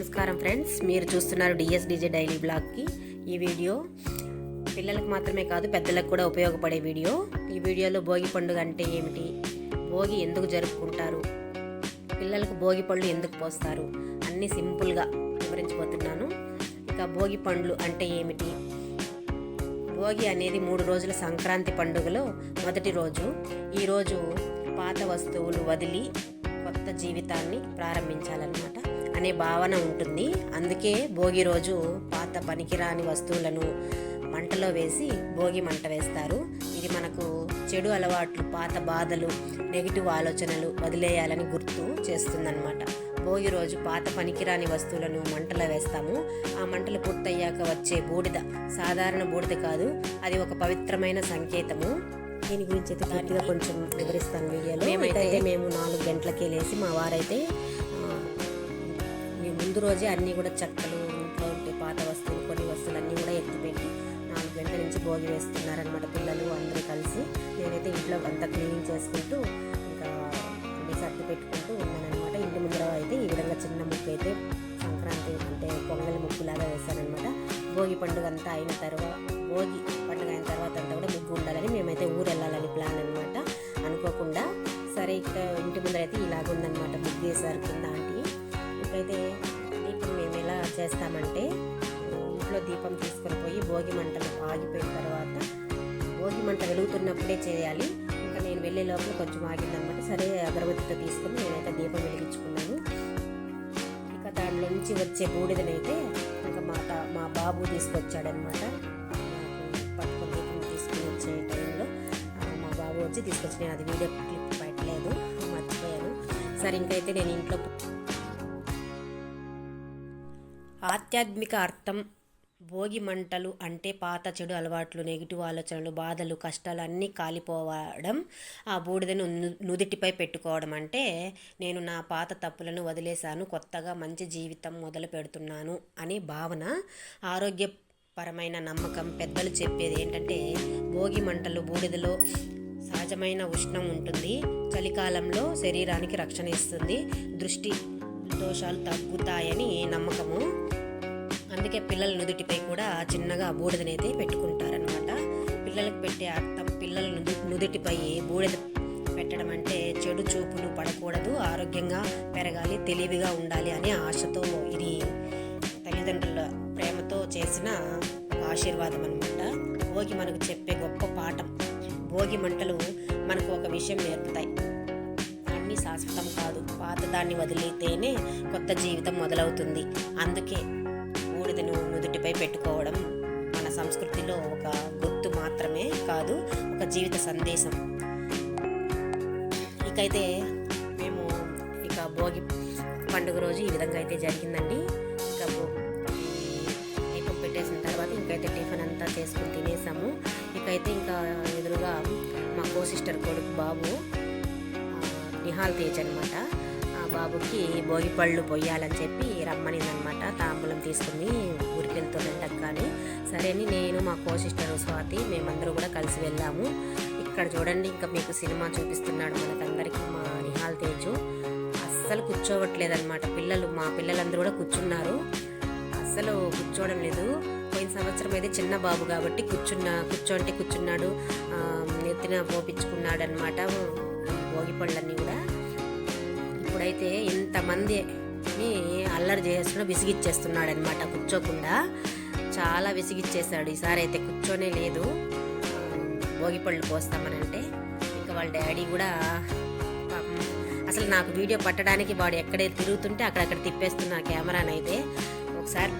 నమస్కారం ఫ్రెండ్స్, మీరు చూస్తున్నారు డిఎస్డిజే డైలీ బ్లాగ్కి. ఈ వీడియో పిల్లలకు మాత్రమే కాదు పెద్దలకు కూడా ఉపయోగపడే వీడియో. ఈ వీడియోలో భోగి పండుగ అంటే ఏమిటి, భోగి ఎందుకు జరుపుకుంటారు, పిల్లలకు భోగి పళ్ళు ఎందుకు పోస్తారు అన్నీ సింపుల్గా వివరించబోతున్నాను. ఇక భోగి పండ్లు అంటే ఏమిటి, భోగి అనేది 3 రోజుల సంక్రాంతి పండుగలో మొదటి రోజు. ఈరోజు పాత వస్తువులు వదిలి కొత్త జీవితాన్ని ప్రారంభించాలన్నమాట అనే భావన ఉంటుంది. అందుకే భోగి రోజు పాత పనికిరాని వస్తువులను మంటలో వేసి భోగి మంట వేస్తారు. ఇది మనకు చెడు అలవాట్లు, పాత బాధలు, నెగిటివ్ ఆలోచనలు వదిలేయాలని గుర్తు చేస్తుందన్నమాట. భోగి రోజు పాత పనికిరాని వస్తువులను మంటలో వేస్తాము. ఆ మంటలు పూర్తయ్యాక వచ్చే బూడిద సాధారణ బూడిద కాదు, అది ఒక పవిత్రమైన సంకేతము. దీని గురించి అయితే పూర్తిగా కొంచెం వివరిస్తాను వీడియోలో. మేము 4 గంటలకే లేసి, మా వారైతే ముందు రోజే అన్నీ కూడా చెక్కలు, ఇంట్లో ఉంటే పాత వస్తువులు, కొన్ని వస్తువులు అన్నీ కూడా ఎత్తిపెట్టి 4 గంటల నుంచి భోగి వేస్తున్నారనమాట పిల్లలు అందరూ కలిసి. నేనైతే ఇంట్లో అంతా క్లీనింగ్ చేసుకుంటూ ఇంకా అన్నీ సర్ది పెట్టుకుంటూ ఉన్నానమాట. ఇంటి ముందర అయితే ఈ విధంగా చిన్న ముగ్గు అయితే సంక్రాంతి అంటే పొంగలి ముగ్గులాగా వేశానమాట. భోగి పండుగ అంతా అయిన తర్వాత, భోగి పండుగ అయిన తర్వాత అంతా కూడా ముగ్గు ఉండాలని మేమైతే ఊరు వెళ్ళాలని ప్లాన్ అనమాట. అనుకోకుండా సరే ఇక్కడ ఇంటి ముందర అయితే ఇలాగుందనమాట, ముగ్గు వేశారు కింద ఆంటీ. ఇప్పుడైతే దీపం మేము ఎలా చేస్తామంటే, ఇంట్లో దీపం తీసుకొని పోయి భోగి మంటలు ఆగిపోయిన తర్వాత, భోగి మంట వెలుగుతున్నప్పుడే చేయాలి. ఇంకా నేను వెళ్ళే లోపల కొంచెం ఆగిందనమాట. సరే అగరబత్తితో తీసుకొని నేనైతే దీపం వెలిగించుకున్నాను. ఇక దాంట్లో నుంచి వచ్చే బూడిదనైతే ఇంకా మా బాబు తీసుకొచ్చాడనమాట. పట్టుకొని దీపం తీసుకుని వచ్చే టైంలో మా బాబు వచ్చి తీసుకొచ్చి, నేను అది వీడియో క్లిప్ పెట్టలేదు, మర్చిపోయాను. సరే ఇంకైతే నేను ఇంట్లో ఆధ్యాత్మిక అర్థం. భోగి మంటలు అంటే పాత చెడు అలవాట్లు, నెగిటివ్ ఆలోచనలు, బాధలు, కష్టాలు అన్నీ కాలిపోవడం, ఆ బూడిదను నుదిటిపై పెట్టుకోవడం. అంటే నేను నా పాత తప్పులను వదిలేశాను, కొత్తగా మంచి జీవితం మొదలు పెడుతున్నాను అనే భావన. ఆరోగ్యపరమైన నమ్మకం. పెద్దలు చెప్పేది ఏంటంటే, భోగి మంటలు బూడిదలో సహజమైన ఉష్ణం ఉంటుంది, చలికాలంలో శరీరానికి రక్షణ ఇస్తుంది, దృష్టి దోషాలు తగ్గుతాయని నమ్మకము. అందుకే పిల్లల నుదుటిపై కూడా చిన్నగా బూడిదనైతే పెట్టుకుంటారనమాట. పిల్లలకు పెట్టే అర్థం, పిల్లల నుదుటిపై బూడిద పెట్టడం అంటే చెడు చూపులు పడకూడదు, ఆరోగ్యంగా పెరగాలి, తెలివిగా ఉండాలి అనే ఆశతో, ఇది తల్లిదండ్రుల ప్రేమతో చేసిన ఒక ఆశీర్వాదం అనమాట. భోగి మనకు చెప్పే గొప్ప పాఠం. భోగి మంటలు మనకు ఒక విషయం నేర్పుతాయి, అన్నీ శాశ్వతం కాదు, పాతదాన్ని వదిలితేనే కొత్త జీవితం మొదలవుతుంది. అందుకే బూడిదను నుదుటిపై పెట్టుకోవడం మన సంస్కృతిలో ఒక గుర్తు మాత్రమే కాదు, ఒక జీవిత సందేశం. ఇకైతే మేము భోగి పండుగ రోజు ఈ విధంగా అయితే జరిగిందండి. ఇక దీపం పెట్టేసిన తర్వాత ఇంకైతే టిఫిన్ అంతా చేసుకుని తినేసాము. ఇకైతే ఇంకా ఎదురుగా మా కో సిస్టర్ కొడుకు బాబు నిహాల్ తేజ్ అనమాట. ఆ బాబుకి భోగి పళ్ళు పొయ్యాలని చెప్పి రమ్మనిందనమాట. తాంబూలం తీసుకుని ఊరికి వెళ్తుందంట. కానీ సరే అని నేను, మా కో సిస్టర్ స్వాతి, మేమందరూ కూడా కలిసి వెళ్ళాము. ఇక్కడ చూడండి, ఇంకా మీకు సినిమా చూపిస్తున్నాడు మనకందరికీ మా నిహాల్ తేజు. అస్సలు కూర్చోవట్లేదన్నమాట. మా పిల్లలందరూ కూడా కూర్చున్నారు, అస్సలు కూర్చోవడం లేదు. పోయిన సంవత్సరం అయితే చిన్న బాబు కాబట్టి కూర్చున్నాడు, నెత్తిన పోపించుకున్నాడు అనమాట భోగి పళ్ళన్నీ కూడా. ఇప్పుడైతే ఇంతమందిని అల్లరి చేస్తున్నా విసిగిచ్చేస్తున్నాడు అనమాట, కూర్చోకుండా చాలా విసిగిచ్చేసాడు. ఈసారి అయితే కూర్చోనే లేదు. భోగి పళ్ళు పోస్తామనంటే ఇంకా వాళ్ళ డాడీ కూడా అసలు నాకు వీడియో పట్టడానికి వాడు ఎక్కడే తిరుగుతుంటే అక్కడక్కడ తిప్పేస్తున్నా కెమెరానైతే. ఒకసారి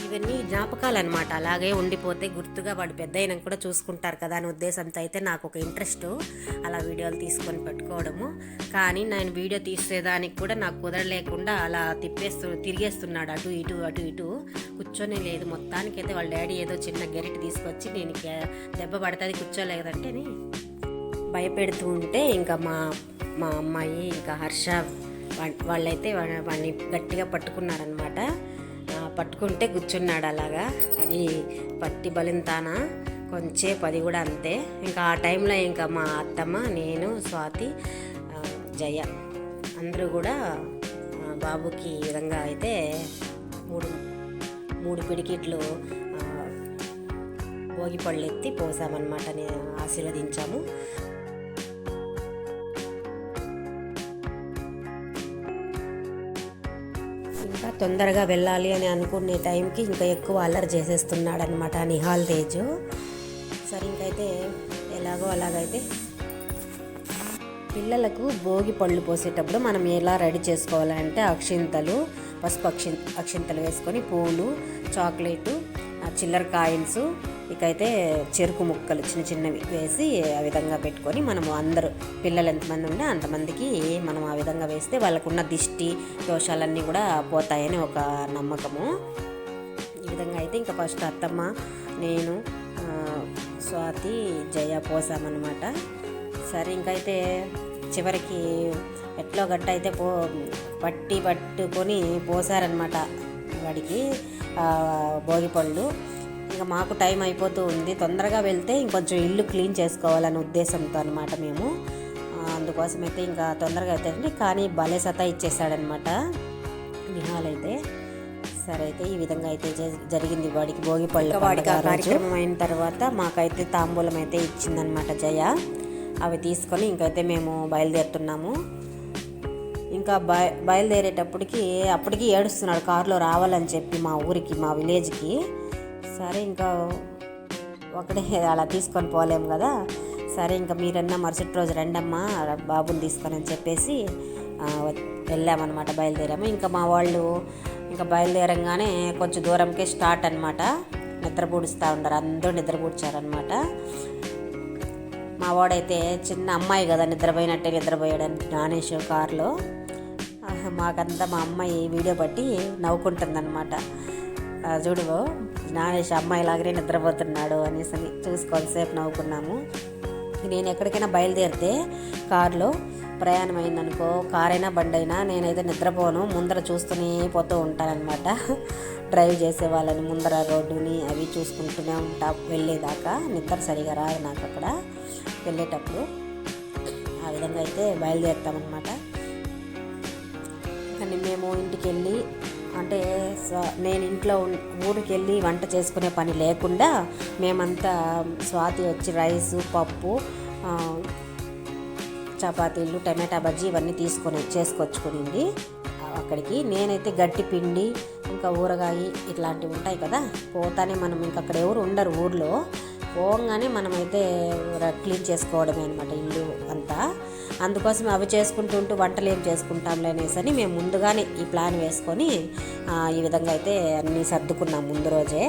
ఇవన్నీ జ్ఞాపకాలు అనమాట, అలాగే ఉండిపోతే గుర్తుగా వాడు పెద్ద అయినా కూడా చూసుకుంటారు కదా అనే ఉద్దేశంతో అయితే నాకు ఒక ఇంట్రెస్ట్ అలా వీడియోలు తీసుకొని పెట్టుకోవడము. కానీ నేను వీడియో తీసేదానికి కూడా నాకు కుదరలేకుండా అలా తిరిగేస్తున్నాడు అటు ఇటు, కూర్చొనే లేదు. మొత్తానికైతే వాళ్ళ డాడీ ఏదో చిన్న గెరిటి తీసుకొచ్చి, నేను దెబ్బ పడుతుంది కూర్చోలేదంటే అని భయపెడుతూ ఉంటే, ఇంకా మా అమ్మాయి ఇంకా హర్ష వాళ్ళైతే వాడిని గట్టిగా పట్టుకున్నారనమాట. పట్టుకుంటే కూర్చున్నాడు అలాగా. అది పట్టి బలింతానా కొంచెంసేపు, అది కూడా అంతే. ఇంకా ఆ టైంలో ఇంకా మా అత్తమ్మ, నేను, స్వాతి, జయ అందరూ కూడా బాబుకి ఈ విధంగా అయితే 3 పిడికిట్లు భోగి పళ్ళు ఎత్తి పోసామన్నమాట, ఆశీర్వదించాము. ఇంకా తొందరగా వెళ్ళాలి అని అనుకునే టైంకి ఇంకా ఎక్కువ అల్లరి చేసేస్తున్నాడు అనమాట నిహాల్ తేజు. సరే ఇంకైతే ఎలాగో అలాగైతే పిల్లలకు భోగి పళ్ళు పోసేటప్పుడు మనం ఎలా రెడీ చేసుకోవాలంటే అక్షింతలు, పసుపు అక్షింతలు వేసుకొని పూలు, చాక్లెటు, చిల్లర కాయిన్స్, ఇకైతే చెరుకు ముక్కలు చిన్న చిన్నవి వేసి ఆ విధంగా పెట్టుకొని మనము అందరూ పిల్లలు ఎంతమంది ఉంటే అంతమందికి మనం ఆ విధంగా వేస్తే వాళ్ళకున్న దిష్టి దోషాలన్నీ కూడా పోతాయని ఒక నమ్మకము. ఈ విధంగా అయితే ఇంకా ఫస్ట్ అత్తమ్మ, నేను, స్వాతి, జయ పోసామన్నమాట. సరే ఇంకైతే చివరికి ఎట్లో గట్ట అయితే పట్టుకొని పోసారనమాట వాడికి భోగి పళ్ళు. ఇంకా మాకు టైం అయిపోతూ ఉంది, తొందరగా వెళ్తే ఇంకొంచెం ఇల్లు క్లీన్ చేసుకోవాలనే ఉద్దేశంతో అనమాట మేము. అందుకోసం అయితే ఇంకా తొందరగా అవుతాయండి, కానీ భలే సతా ఇచ్చేసాడనమాట నిహాల్ అయితే. సరే అయితే ఈ విధంగా అయితే జరిగింది వాడికి భోగి పళ్ళు. వాడికి ఆ కార్యక్రమం అయిన తర్వాత మాకైతే తాంబూలం అయితే ఇచ్చిందనమాట జయ. అవి తీసుకొని ఇంకైతే మేము బయలుదేరుతున్నాము. ఇంకా అప్పటికి ఏడుస్తున్నాడు కారులో రావాలని చెప్పి మా ఊరికి, మా విలేజ్కి. సరే ఇంకా ఒకటే అలా తీసుకొని పోలేము కదా, సరే ఇంకా మీరన్నా మరుసటి రోజు రండమ్మా బాబుని తీసుకొని అని చెప్పేసి వెళ్ళామన్నమాట, బయలుదేరాము. ఇంకా మా వాళ్ళు ఇంకా బయలుదేరంగానే కొంచెం దూరంకే స్టార్ట్ అనమాట, నిద్రపూడుస్తూ ఉన్నారు, అందరూ నిద్రపూడ్చారనమాట. మా వాడైతే చిన్న అమ్మాయి కదా నిద్రపోయినట్టే నిద్రపోయాడని జ్ఞానేష్ కారులో. మాకంతా మా అమ్మాయి వీడియో బట్టి నవ్వుకుంటుందన్నమాట, చూడు జ్ఞానేష్ అమ్మాయిలాగానే నిద్రపోతున్నాడు అనేసి చూసుకొనిసేపు నవ్వుకున్నాము. నేను ఎక్కడికైనా బయలుదేరితే కారులో ప్రయాణం అయిందనుకో, కారైనా బండి అయినా నేనైతే నిద్రపోను, ముందర చూస్తూనే పోతూ ఉంటానన్నమాట. డ్రైవ్ చేసే వాళ్ళని ముందర రోడ్డుని అవి చూసుకుంటూనే ఉంటా వెళ్ళేదాకా. నిద్ర సరిగా రాదు నాకు అక్కడ వెళ్ళేటప్పుడు. ఆ విధంగా అయితే బయలుదేరుతామన్నమాట. కానీ మేము ఇంటికి వెళ్ళి అంటే నేను ఇంట్లో ఊరికి వెళ్ళి వంట చేసుకునే పని లేకుండా మేమంతా స్వాతి వచ్చి రైసు, పప్పు, చపాతీలు, టమాటా బజ్జీ ఇవన్నీ చేసుకొచ్చుకునింది అక్కడికి. నేనైతే గట్టి పిండి ఇంకా ఊరగాయ ఇట్లాంటివి ఉంటాయి కదా, పోతానే మనం ఇంక అక్కడ ఎవరు ఉండరు ఊర్లో, పోగానే మనమైతే క్లీన్ చేసుకోవడమే అనమాట ఇల్లు అంతా. అందుకోసం అవి చేసుకుంటూ వంటలు ఏం చేసుకుంటాంలే అనేసి అని మేము ముందుగానే ఈ ప్లాన్ వేసుకొని ఈ విధంగా అయితే అన్నీ సర్దుకున్నాం ముందు రోజే.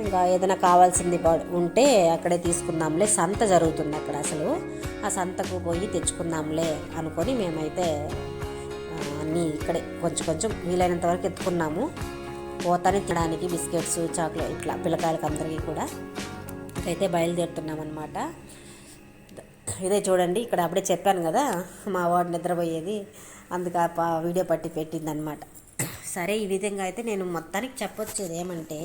ఇంకా ఏదైనా కావాల్సింది ఉంటే అక్కడే తీసుకుందాంలే, సంత జరుగుతుంది అక్కడ అసలు, ఆ సంతకు పోయి తెచ్చుకుందాంలే అనుకొని మేమైతే అన్నీ ఇక్కడే కొంచెం వీలైనంత వరకు ఎత్తుకున్నాము. పోతానే తినడానికి బిస్కెట్స్, చాక్లెట్ ఇట్లా పిల్లకాయలకు అందరికీ కూడా అయితే బయలుదేరుతున్నామన్నమాట. ఇదే చూడండి, ఇక్కడ అప్పుడే చెప్పాను కదా మా వాడు నిద్రపోయేది, అందుకు ఆ వీడియో పట్టి పెట్టిందనమాట. సరే ఈ విధంగా అయితే నేను మొత్తానికి చెప్పొచ్చేది ఏమంటే